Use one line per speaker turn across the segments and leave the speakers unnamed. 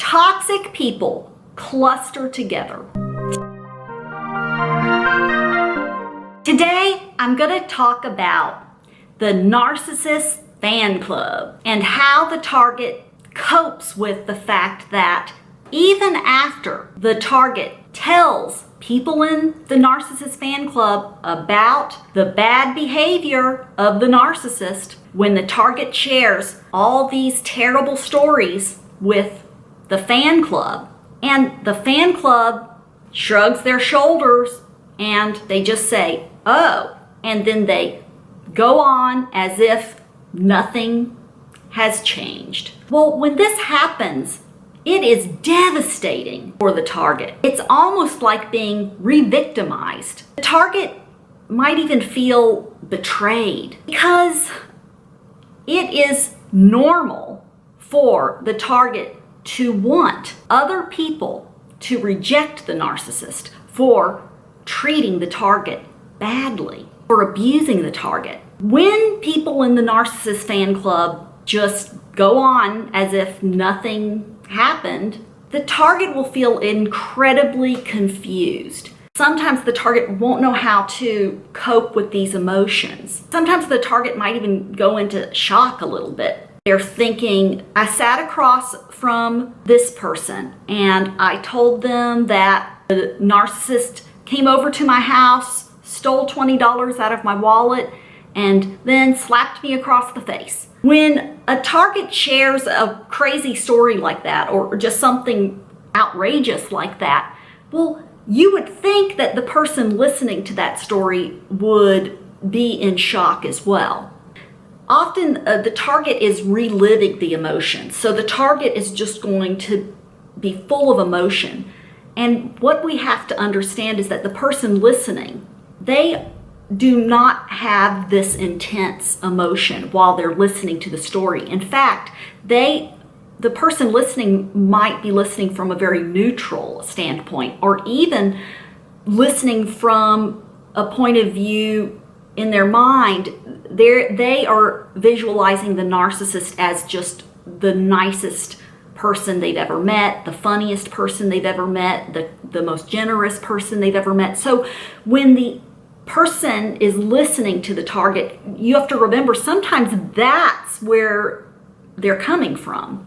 toxic people cluster together. Today, I'm going to talk about the narcissist fan club and how the target copes with the fact that even after the target tells people in the narcissist fan club about the bad behavior of the narcissist, when the target shares all these terrible stories with the fan club, and the fan club shrugs their shoulders and they just say, oh, and then they go on as if nothing has changed. Well, when this happens, it is devastating for the target. It's almost like being re-victimized. The target might even feel betrayed because it is normal for the target to want other people to reject the narcissist for treating the target badly, for abusing the target. When people in the narcissist fan club just go on as if nothing happened, the target will feel incredibly confused. Sometimes the target won't know how to cope with these emotions. Sometimes the target might even go into shock a little bit. They're thinking, I sat across from this person and I told them that the narcissist came over to my house, stole $20 out of my wallet, and then slapped me across the face. When a target shares a crazy story like that, or just something outrageous like that, well, you would think that the person listening to that story would be in shock as well. Often the target is reliving the emotion, so the target is just going to be full of emotion. And what we have to understand is that the person listening, they do not have this intense emotion while they're listening to the story. In fact, the person listening might be listening from a very neutral standpoint, or even listening from a point of view in their mind. They are visualizing the narcissist as just the nicest person they've ever met, the funniest person they've ever met, the most generous person they've ever met. So when the person is listening to the target, you have to remember sometimes that's where they're coming from.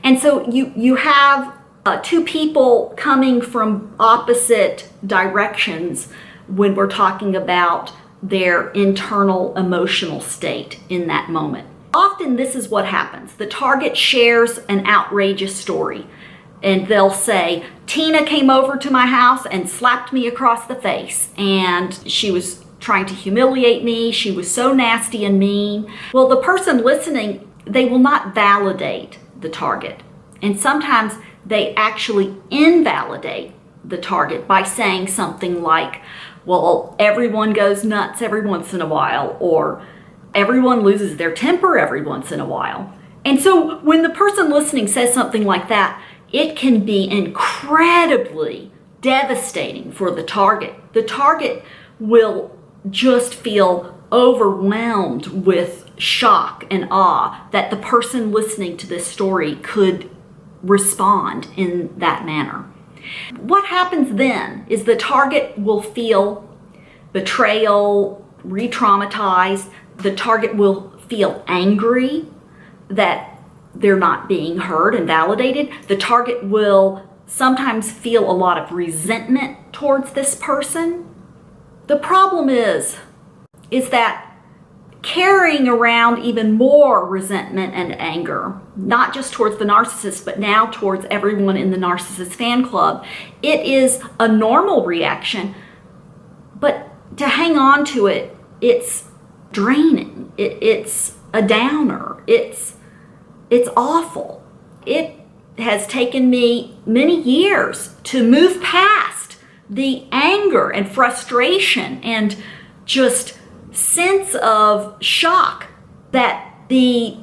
And so you have two people coming from opposite directions when we're talking about their internal emotional state in that moment. Often this is what happens. The target shares an outrageous story and they'll say, Tina came over to my house and slapped me across the face and she was trying to humiliate me. She was so nasty and mean. Well, the person listening, they will not validate the target. And sometimes they actually invalidate the target by saying something like, well, everyone goes nuts every once in a while, or everyone loses their temper every once in a while. And so when the person listening says something like that, it can be incredibly devastating for the target. The target will just feel overwhelmed with shock and awe that the person listening to this story could respond in that manner. What happens then is the target will feel betrayal, re-traumatized. The target will feel angry that they're not being heard and validated. The target will sometimes feel a lot of resentment towards this person. The problem is that carrying around even more resentment and anger, not just towards the narcissist, but now towards everyone in the narcissist fan club, it is a normal reaction, but to hang on to it, it's draining. It's a downer. It's awful. It has taken me many years to move past the anger and frustration and just sense of shock that the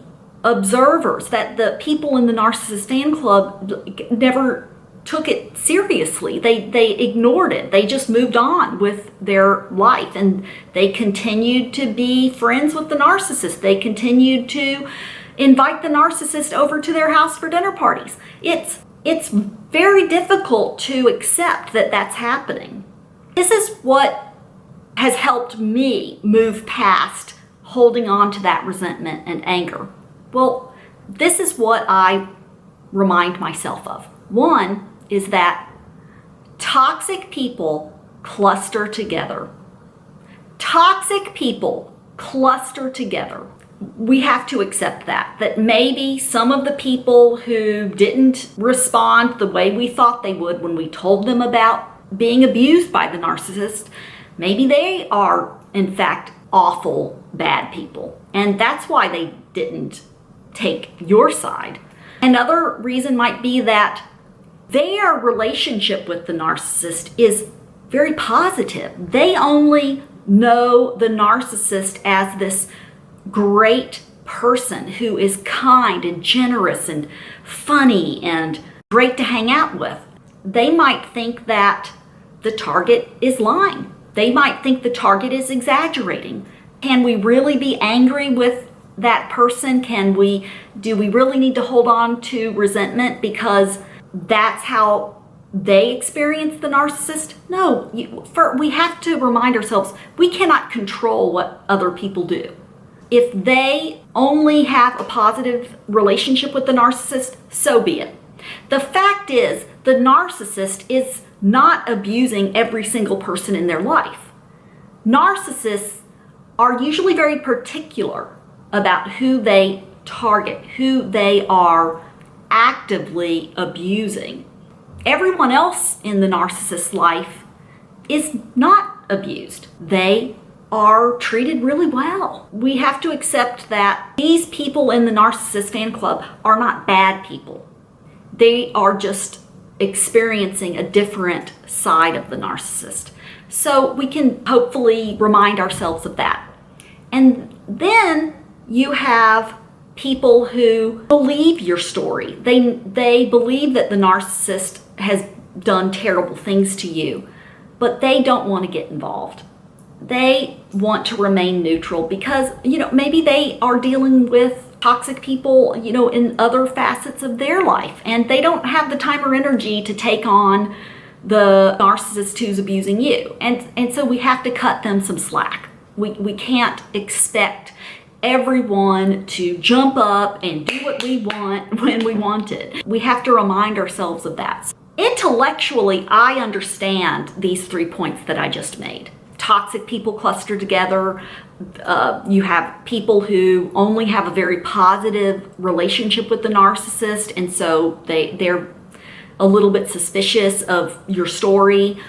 observers, that the people in the narcissist fan club never took it seriously. They ignored it. They just moved on with their life, and they continued to be friends with the narcissist. They continued to invite the narcissist over to their house for dinner parties. It's it's very difficult to accept that that's happening. This is what has helped me move past holding on to that resentment and anger. Well, this is what I remind myself of. One is that toxic people cluster together. Toxic people cluster together. We have to accept that maybe some of the people who didn't respond the way we thought they would when we told them about being abused by the narcissist, maybe they are in fact awful, bad people. And that's why they didn't take your side. Another reason might be that their relationship with the narcissist is very positive. They only know the narcissist as this great person who is kind and generous and funny and great to hang out with. They might think that the target is lying. They might think the target is exaggerating. Can we really be angry with that person? Do we really need to hold on to resentment because that's how they experience the narcissist? No, we have to remind ourselves we cannot control what other people do. If they only have a positive relationship with the narcissist, so be it. The fact is, the narcissist is not abusing every single person in their life. Narcissists are usually very particular about who they target, who they are actively abusing. Everyone else in the narcissist's life is not abused. They are treated really well. We have to accept that these people in the narcissist fan club are not bad people. They are just experiencing a different side of the narcissist. So we can hopefully remind ourselves of that. And then you have people who believe your story. They believe that the narcissist has done terrible things to you, but they don't want to get involved. They want to remain neutral because, maybe they are dealing with toxic people, in other facets of their life, and they don't have the time or energy to take on the narcissist who's abusing you. And so we have to cut them some slack. We can't expect everyone to jump up and do what we want when we want it. We have to remind ourselves of that. Intellectually, I understand these 3 points that I just made. Toxic people cluster together. You have people who only have a very positive relationship with the narcissist, and so they're a little bit suspicious of your story.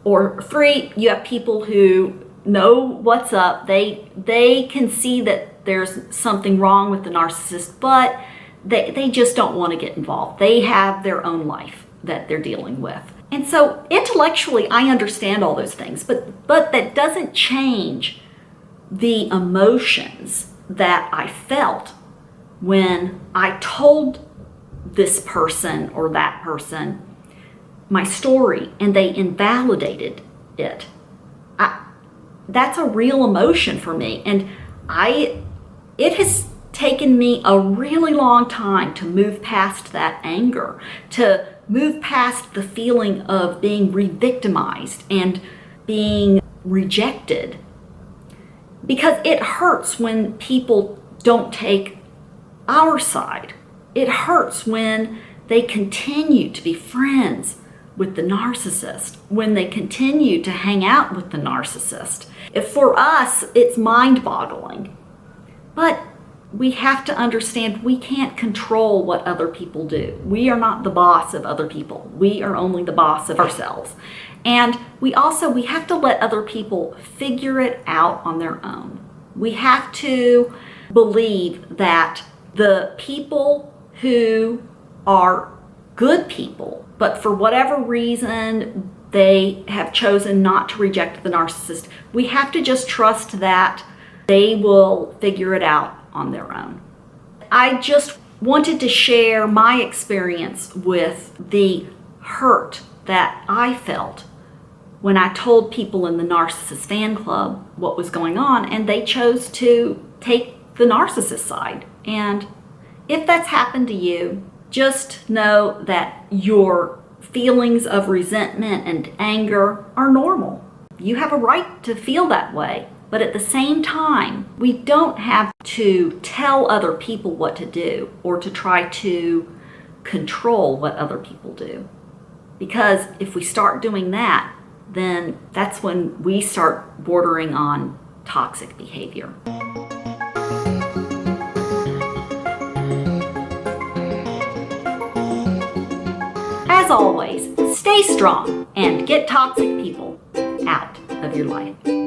Or 3, you have people who know what's up. They can see that there's something wrong with the narcissist, but they just don't want to get involved. They have their own life that they're dealing with. And so intellectually, I understand all those things, but that doesn't change the emotions that I felt when I told this person or that person my story and they invalidated it. That's a real emotion for me, and it has taken me a really long time to move past that anger, to move past the feeling of being re-victimized and being rejected. Because it hurts when people don't take our side. It hurts when they continue to be friends with the narcissist, when they continue to hang out with the narcissist. For us, it's mind-boggling. But we have to understand we can't control what other people do. We are not the boss of other people. We are only the boss of ourselves. And we have to let other people figure it out on their own. We have to believe that the people who are good people, but for whatever reason they have chosen not to reject the narcissist, we have to just trust that they will figure it out on their own. I just wanted to share my experience with the hurt that I felt when I told people in the Narcissist fan club what was going on, and they chose to take the narcissist side. And if that's happened to you, Just know that your feelings of resentment and anger are normal. You have a right to feel that way. But at the same time, we don't have to tell other people what to do or to try to control what other people do. Because if we start doing that, then that's when we start bordering on toxic behavior. As always, stay strong and get toxic people out of your life.